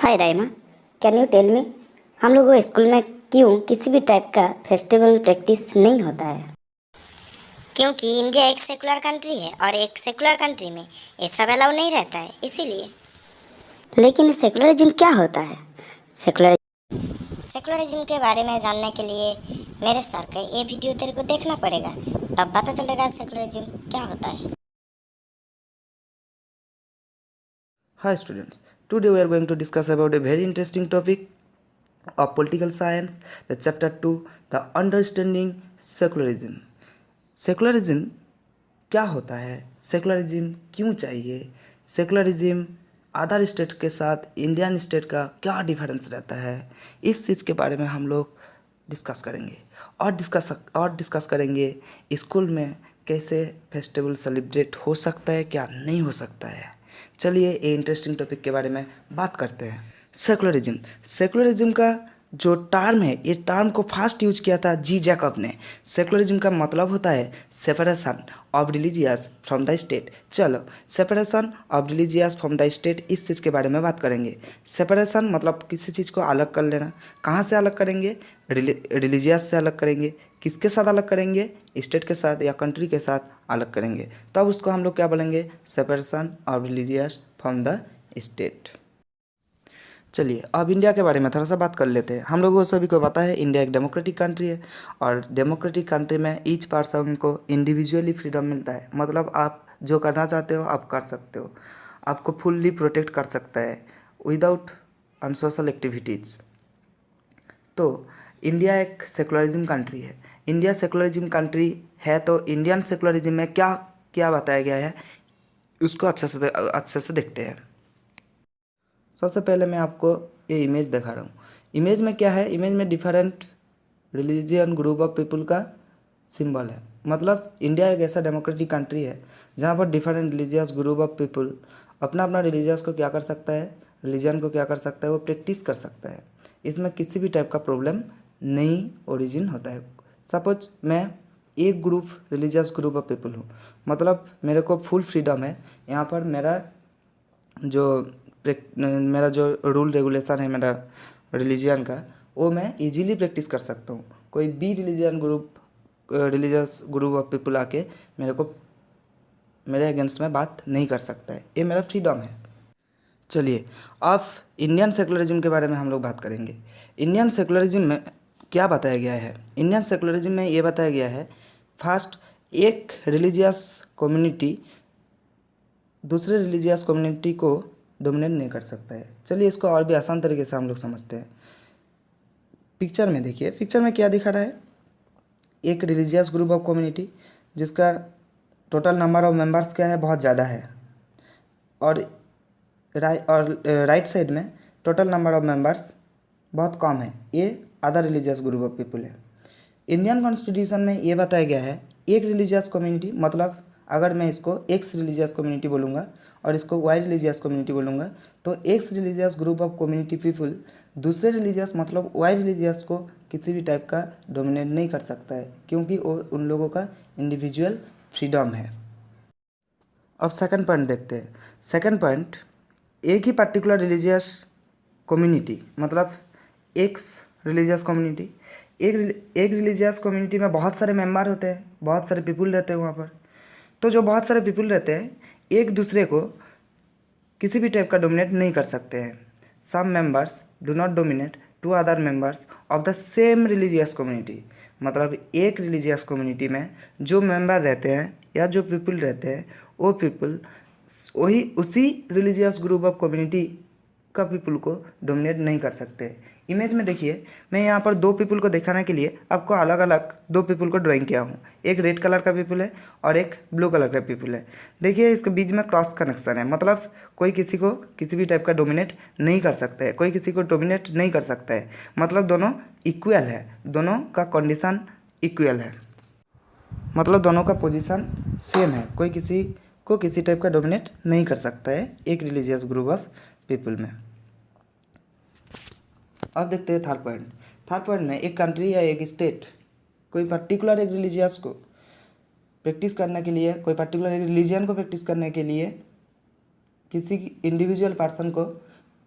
Hi Raima, can you tell me हम लोगों को स्कूल में क्यों किसी भी टाइप का फेस्टिवल प्रैक्टिस नहीं होता है? क्योंकि इंडिया एक सेकुलर कंट्री है और एक सेकुलर कंट्री में ये सब अलाउ नहीं रहता है, इसीलिए। लेकिन सेकुलरिज्म क्या होता है? सेकुलर सेकुलरिज्म के बारे में जानने के लिए मेरे सर का ये वीडियो तेरे को देखना पड़ेगा, तब पता चलेगा सेकुलरिज्म क्या होता है। Hi students, today we are going to discuss about a very interesting topic of political science, the chapter 2, the understanding secularism. Secularism क्या होता है? सेकुलरिज्म क्यों चाहिए? सेकुलरिज्म अदर स्टेट के साथ इंडियन स्टेट का क्या डिफरेंस रहता है? इस चीज़ के बारे में हम लोग डिस्कस करेंगे और डिस्कस करेंगे स्कूल में कैसे फेस्टिवल सेलिब्रेट हो सकता है, क्या नहीं हो सकता है। चलिए ये इंटरेस्टिंग टॉपिक के बारे में बात करते हैं। सेकुलरिज्म का जो टर्म है, ये टर्म को फर्स्ट यूज किया था जी जैकब ने। सेकुलरिज्म का मतलब होता है separation of religious from the state. चलो, separation of religious from the state, इस चीज़ के बारे में बात करेंगे। सेपरेशन मतलब किसी चीज़ को अलग कर लेना। कहाँ से अलग करेंगे? रिलीजियस से अलग करेंगे। किसके साथ अलग करेंगे? स्टेट के साथ या कंट्री के साथ अलग करेंगे। तब उसको हम लोग क्या बोलेंगे? Separation of religious from the state. चलिए अब इंडिया के बारे में थोड़ा सा बात कर लेते हैं। हम लोगों को सभी को पता है इंडिया एक डेमोक्रेटिक कंट्री है और डेमोक्रेटिक कंट्री में ईच पर्सन को इंडिविजुअली फ्रीडम मिलता है। मतलब आप जो करना चाहते हो आप कर सकते हो, आपको फुल्ली प्रोटेक्ट कर सकता है विदाउट अनसोशल एक्टिविटीज़। तो इंडिया एक सेकुलरिज्म कंट्री है। इंडिया सेकुलरिज्म कंट्री है तो इंडियन सेकुलरिज्म में क्या क्या बताया गया है उसको अच्छे से देखते हैं। सबसे पहले मैं आपको ये इमेज दिखा रहा हूँ। इमेज में क्या है? इमेज में different religion group of people का सिंबल है। मतलब इंडिया एक ऐसा डेमोक्रेटिक कंट्री है जहाँ पर different religious group of people अपना अपना रिलीजियस को क्या कर सकता है, रिलीजन को क्या कर सकता है, वो प्रैक्टिस कर सकता है। इसमें किसी भी टाइप का प्रॉब्लम नहीं ओरिजिन होता है। सपोज मैं एक group religious group of people हूँ, मतलब मेरे को फुल फ्रीडम है। यहाँ पर मेरा जो रूल रेगुलेशन है मेरा रिलीजियन का, वो मैं इजीली प्रैक्टिस कर सकता हूँ। कोई भी रिलीजियस ग्रुप ऑफ पीपल आके मेरे अगेंस्ट में बात नहीं कर सकता है। ये मेरा फ्रीडम है। चलिए अब इंडियन सेकुलरिज्म के बारे में हम लोग बात करेंगे। इंडियन सेकुलरिज्म में क्या बताया गया है? इंडियन सेकुलरिज्म में ये बताया गया है, फर्स्ट, एक रिलीजियस कम्युनिटी दूसरे रिलीजियस कम्युनिटी को डोमिनेट नहीं कर सकता है। चलिए इसको और भी आसान तरीके से हम लोग समझते हैं। पिक्चर में देखिए, पिक्चर में क्या दिखा रहा है? एक रिलीजियस ग्रुप ऑफ कम्युनिटी जिसका टोटल नंबर ऑफ मेंबर्स क्या है? बहुत ज़्यादा है। और राइट साइड में टोटल नंबर ऑफ मेंबर्स बहुत कम है। ये other religious group of people है। इंडियन कॉन्स्टिट्यूशन में ये बताया गया है, एक रिलीजियस कम्युनिटी, मतलब अगर मैं इसको एक्स रिलीजियस कम्युनिटी बोलूँगा और इसको वाई रिलीजियस कम्युनिटी बोलूँगा, तो x religious group of community people दूसरे रिलीजियस मतलब वाई रिलीजियस को किसी भी टाइप का डोमिनेट नहीं कर सकता है, क्योंकि वो उन लोगों का इंडिविजुअल फ्रीडम है। अब सेकंड पॉइंट देखते हैं। सेकंड पॉइंट, एक ही पर्टिकुलर रिलीजियस कम्युनिटी मतलब एक्स रिलीजियस कम्युनिटी, एक रिलीजियस कम्युनिटी में बहुत सारे मेंबर होते हैं, बहुत सारे पीपल रहते हैं वहाँ पर। तो जो बहुत सारे पीपल रहते हैं एक दूसरे को किसी भी टाइप का डोमिनेट नहीं कर सकते हैं। Some members do not dominate to other members of the same religious community. मतलब एक रिलीजियस कम्युनिटी में जो मेंबर रहते हैं या जो पीपल रहते हैं, वो पीपल वही उसी रिलीजियस ग्रुप ऑफ कम्युनिटी का पीपल को डोमिनेट नहीं कर सकते। इमेज में देखिए, मैं यहाँ पर दो पीपल को दिखाने के लिए आपको अलग अलग दो पीपल को ड्राइंग किया हूँ। एक रेड कलर का पीपल है और एक ब्लू कलर का पीपल है। देखिए इसके बीच में क्रॉस कनेक्शन है, मतलब कोई किसी को किसी भी टाइप का डोमिनेट नहीं कर सकता है, कोई किसी को डोमिनेट नहीं कर सकता है। मतलब दोनों इक्वल है, दोनों का कंडीशन इक्वल है, मतलब दोनों का पोजीशन सेम है। कोई किसी को किसी टाइप का डोमिनेट नहीं कर सकता है एक रिलीजियस ग्रुप ऑफ पीपल में। अब देखते हैं थर्ड पॉइंट। थर्ड पॉइंट में एक कंट्री या एक स्टेट कोई पर्टिकुलर एक रिलीजियस को प्रैक्टिस करने के लिए, कोई पर्टिकुलर एक रिलीजन को प्रैक्टिस करने के लिए किसी इंडिविजुअल पर्सन को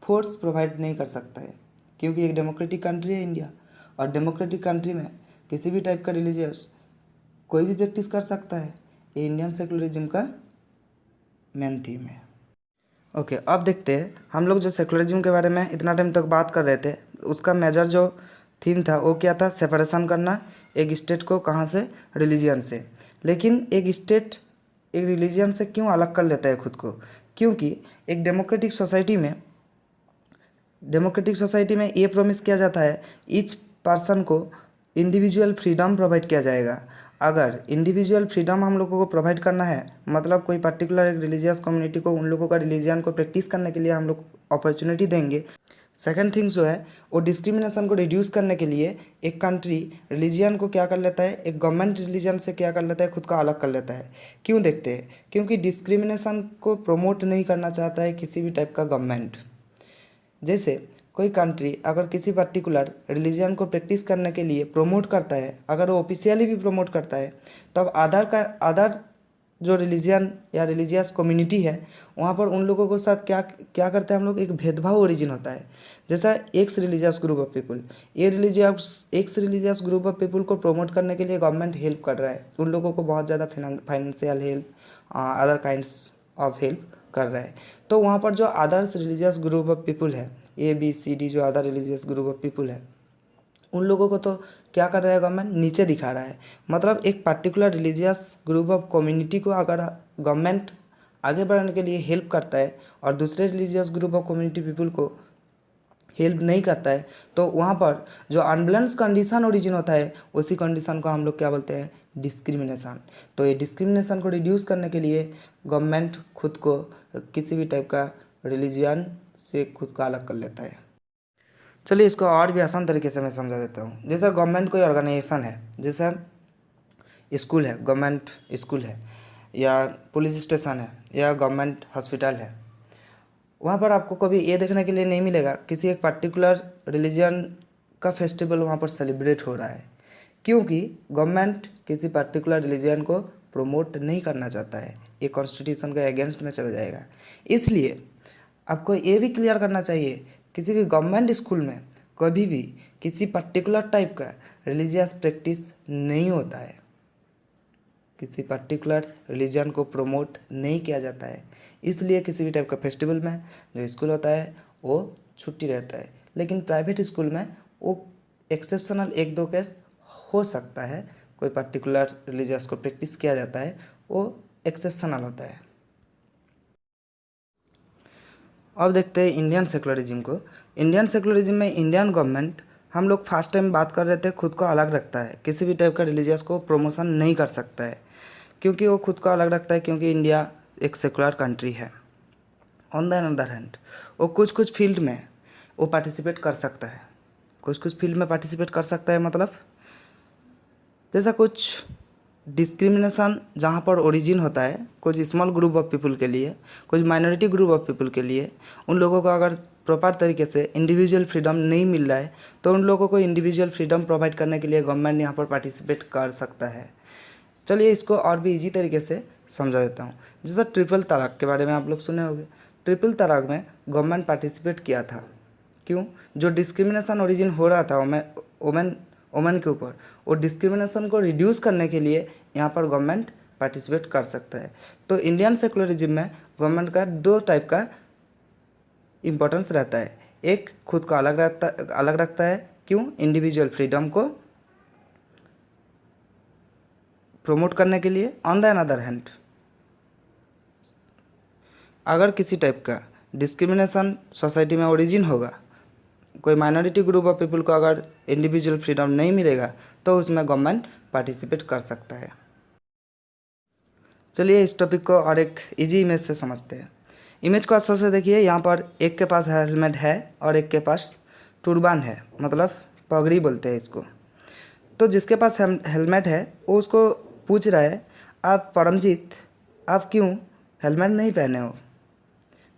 फोर्स प्रोवाइड नहीं कर सकता है, क्योंकि एक डेमोक्रेटिक कंट्री है इंडिया, और डेमोक्रेटिक कंट्री में किसी भी टाइप का रिलीजियस कोई भी प्रैक्टिस कर सकता है। ये इंडियन सेकुलरिज्म का मेन थीम है। ओके, अब देखते हैं हम लोग जो सेकुलरिज्म के बारे में इतना टाइम तक बात कर रहे थे, उसका मेजर जो थीम था वो क्या था? सेपरेशन करना एक स्टेट को, कहाँ से? रिलीजियन से। लेकिन एक स्टेट एक रिलीजियन से क्यों अलग कर लेता है खुद को? क्योंकि एक डेमोक्रेटिक सोसाइटी में ये प्रॉमिस किया जाता है ईच पर्सन को इंडिविजुअल फ्रीडम प्रोवाइड किया जाएगा। अगर इंडिविजुअल फ्रीडम हम लोगों को प्रोवाइड करना है, मतलब कोई पर्टिकुलर एक रिलीजियस कम्युनिटी को उन लोगों का रिलीजन को प्रैक्टिस करने के लिए हम लोग अपॉर्चुनिटी देंगे। सेकंड थिंग जो है वो डिस्क्रिमिनेशन को रिड्यूस करने के लिए एक कंट्री रिलीजन को क्या कर लेता है, एक गवर्नमेंट रिलीजन से क्या कर लेता है, खुद को अलग कर लेता है। क्यों? देखते हैं। क्योंकि डिस्क्रिमिनेशन को प्रमोट नहीं करना चाहता है किसी भी टाइप का गवर्नमेंट। जैसे कोई कंट्री अगर किसी पर्टिकुलर रिलीजन को प्रैक्टिस करने के लिए प्रमोट करता है, अगर वो ऑफिशियली भी प्रमोट करता है, तब अदर जो रिलीजन या रिलीजियस कम्युनिटी है वहाँ पर उन लोगों के साथ क्या क्या करते हैं हम लोग, एक भेदभाव ओरिजिन होता है। जैसा X religious group of people, ये X religious group of people को प्रमोट करने के लिए गवर्नमेंट हेल्प कर रहा है, उन लोगों को बहुत ज़्यादा financial help, other kinds of help कर रहा है। तो वहाँ पर जो others religious group of people है, ABCD जो other religious group of people है, उन लोगों को तो क्या कर रहा है गवर्नमेंट, नीचे दिखा रहा है। मतलब एक particular religious group of community को अगर गवर्नमेंट आगे बढ़ाने के लिए हेल्प करता है और दूसरे religious group of community people को हेल्प नहीं करता है, तो वहाँ पर जो अनबैलेंस कंडीशन ओरिजिन होता है, उसी कंडीशन को हम लोग क्या बोलते हैं, डिस्क्रिमिनेशन। तो ये डिस्क्रिमिनेशन को रिड्यूस करने के लिए गवर्नमेंट खुद को किसी भी टाइप का रिलीजियन से खुद को अलग कर लेता है। चलिए इसको और भी आसान तरीके से मैं समझा देता हूँ। जैसा गवर्नमेंट कोई ऑर्गेनाइजेशन है, जैसा स्कूल है, गवर्नमेंट स्कूल है, या पुलिस स्टेशन है, या गवर्नमेंट हॉस्पिटल है, वहाँ पर आपको कभी ये देखने के लिए नहीं मिलेगा किसी एक पर्टिकुलर रिलीजन का फेस्टिवल वहाँ पर सेलिब्रेट हो रहा है, क्योंकि गवर्नमेंट किसी पर्टिकुलर रिलीजन को प्रमोट नहीं करना चाहता है, ये कॉन्स्टिट्यूशन के अगेंस्ट में चला जाएगा। इसलिए आपको ये भी क्लियर करना चाहिए, किसी भी गवर्नमेंट स्कूल में कभी भी किसी पर्टिकुलर टाइप का रिलीजियस प्रैक्टिस नहीं होता है, किसी पर्टिकुलर रिलीजन को प्रमोट नहीं किया जाता है। इसलिए किसी भी टाइप का फेस्टिवल में जो स्कूल होता है वो छुट्टी रहता है। लेकिन प्राइवेट स्कूल में वो एक्सेप्शनल 1-2 केस हो सकता है, कोई पर्टिकुलर रिलीजियस को प्रैक्टिस किया जाता है, वो एक्सेप्शनल होता है। अब देखते हैं इंडियन सेकुलरिज्म को। इंडियन सेकुलरिज्म में इंडियन गवर्नमेंट, हम लोग फर्स्ट टाइम बात कर रहे थे, खुद को अलग रखता है, किसी भी टाइप का रिलीजियस को प्रमोशन नहीं कर सकता है, क्योंकि वो खुद को अलग रखता है, क्योंकि इंडिया एक सेकुलर कंट्री है। ऑन द अदर हैंड वो कुछ फील्ड में वो पार्टिसिपेट कर सकता है, कुछ फील्ड में पार्टिसिपेट कर सकता है। मतलब जैसा कुछ डिस्क्रिमिनेशन जहाँ पर ओरिजिन होता है कुछ स्मॉल ग्रुप ऑफ पीपल के लिए, कुछ माइनॉरिटी ग्रुप ऑफ पीपल के लिए, उन लोगों को अगर प्रॉपर तरीके से इंडिविजुअल फ्रीडम नहीं मिल रहा है, तो उन लोगों को इंडिविजुअल फ्रीडम प्रोवाइड करने के लिए गवर्नमेंट यहाँ पर पार्टिसिपेट कर सकता है। चलिए इसको और भी इजी तरीके से समझा देता हूँ। जैसा ट्रिपल तलाक के बारे में आप लोग सुने होंगे। ट्रिपल तलाक में गवर्नमेंट पार्टिसिपेट किया था। क्यों? जो डिस्क्रिमिनेशन ओरिजिन हो रहा था वुमेन के ऊपर, वो डिस्क्रिमिनेशन को रिड्यूस करने के लिए यहाँ पर गवर्नमेंट पार्टिसिपेट कर सकता है। तो इंडियन सेकुलरिज्म में गवर्नमेंट का 2 टाइप का इम्पोर्टेंस रहता है। एक, खुद को अलग रखता है। क्यों? इंडिविजुअल फ्रीडम को प्रमोट करने के लिए। ऑन द अदर हैंड अगर किसी टाइप का डिस्क्रिमिनेशन सोसाइटी में ओरिजिन होगा, कोई माइनॉरिटी ग्रुप ऑफ पीपल को अगर इंडिविजुअल फ्रीडम नहीं मिलेगा, तो उसमें गवर्नमेंट पार्टिसिपेट कर सकता है। चलिए इस टॉपिक को और एक इजी इमेज से समझते हैं। इमेज को अच्छे से देखिए। यहाँ पर एक के पास हेलमेट है और एक के पास टुर्बान है, मतलब पगड़ी बोलते हैं इसको। तो जिसके पास हेलमेट है वो उसको पूछ रहा है, आप परमजीत, आप क्यों हेलमेट नहीं पहने हो?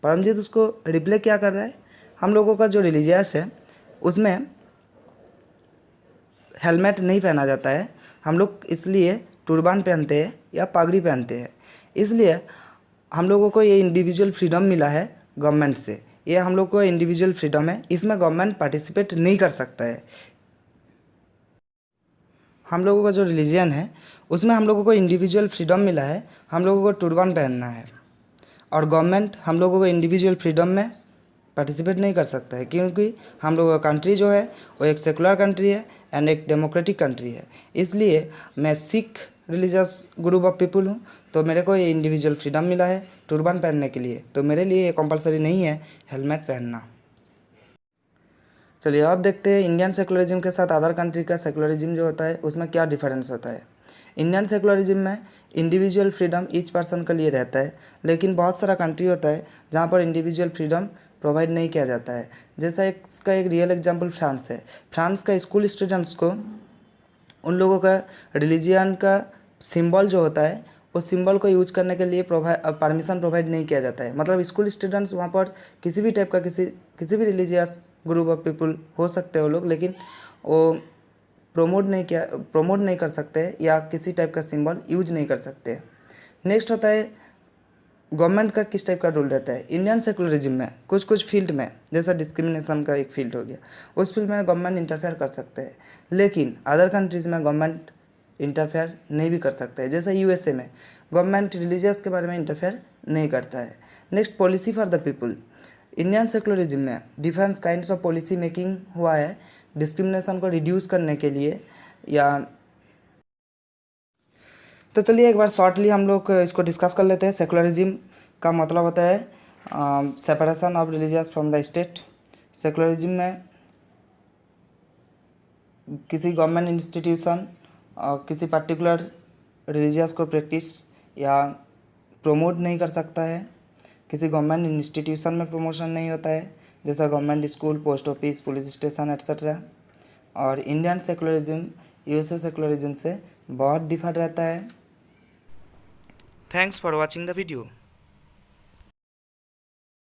परमजीत उसको रिप्लाई क्या कर रहा है, हम लोगों का जो रिलीजियस है उसमें हेलमेट नहीं पहना जाता है, हम लोग इसलिए टुर्बान पहनते हैं या पगड़ी पहनते हैं। इसलिए हम लोगों को ये इंडिविजुअल फ्रीडम मिला है गवर्नमेंट से, ये हम लोग को इंडिविजुअल फ्रीडम है, इसमें गवर्नमेंट पार्टिसिपेट नहीं कर सकता है। हम लोगों का जो रिलीजन है उसमें हम लोगों को इंडिविजुअल फ्रीडम मिला है, हम लोगों को टुर्बान पहनना है, और गवर्नमेंट हम लोगों को इंडिविजुअल फ्रीडम में पार्टिसिपेट नहीं कर सकता है, क्योंकि हम लोगों का कंट्री जो है वो एक सेकुलर कंट्री है एंड एक डेमोक्रेटिक कंट्री है। इसलिए मैं Sikh religious group of people हूँ, तो मेरे को ये इंडिविजुअल फ्रीडम मिला है टुर्बान पहनने के लिए, तो मेरे लिए ये कंपलसरी नहीं है हेलमेट पहनना। चलिए अब देखते हैं इंडियन सेकुलरिज्म के साथ अदर कंट्री का सेकुलरिज्म जो होता है उसमें क्या डिफरेंस होता है। इंडियन सेकुलरिज्म में इंडिविजुअल फ्रीडम ईच पर्सन के लिए रहता है, लेकिन बहुत सारा कंट्री होता है जहाँ पर इंडिविजुअल फ्रीडम प्रोवाइड नहीं किया जाता है। जैसा इसका एक रियल एग्जांपल फ्रांस है। फ्रांस का स्कूल स्टूडेंट्स को उन लोगों का रिलीजियन का सिंबल जो होता है उस सिंबल को यूज करने के लिए परमिशन प्रोवाइड नहीं किया जाता है। मतलब स्कूल स्टूडेंट्स वहाँ पर किसी भी टाइप का किसी भी रिलीजियस ग्रुप ऑफ पीपल हो सकते हैं वो लोग, लेकिन वो प्रमोट नहीं कर सकते या किसी टाइप का सिंबल यूज नहीं कर सकते। नेक्स्ट होता है गवर्नमेंट का किस टाइप का रोल रहता है। इंडियन सेकुलरिज्म में कुछ फील्ड में, जैसा डिस्क्रिमिनेशन का एक फील्ड हो गया, उस फील्ड में गवर्नमेंट इंटरफेयर कर सकते हैं, लेकिन अदर कंट्रीज़ में गवर्नमेंट इंटरफेयर नहीं भी कर सकता है। जैसे यूएसए में गवर्नमेंट रिलीजियस के बारे में इंटरफेयर नहीं करता है। Next policy for the people. Indian secularism में different kinds of policy making हुआ है डिस्क्रिमिनेशन को रिड्यूस करने के लिए या। तो चलिए एक बार शॉर्टली हम लोग इसको डिस्कस कर लेते हैं। सेकुलरिज्म का मतलब होता है separation of religious from the state. Secularism में किसी गवर्नमेंट इंस्टीट्यूशन किसी पर्टिकुलर रिलीजियस को प्रैक्टिस या प्रमोट नहीं कर सकता है। किसी गवर्नमेंट इंस्टीट्यूशन में प्रमोशन नहीं होता है, जैसा government school, post office, police station etcetera. और इंडियन सेकुलरिज्म यूएसए सेकुलरिज्म से बहुत डिफर रहता है। Thanks for watching the video.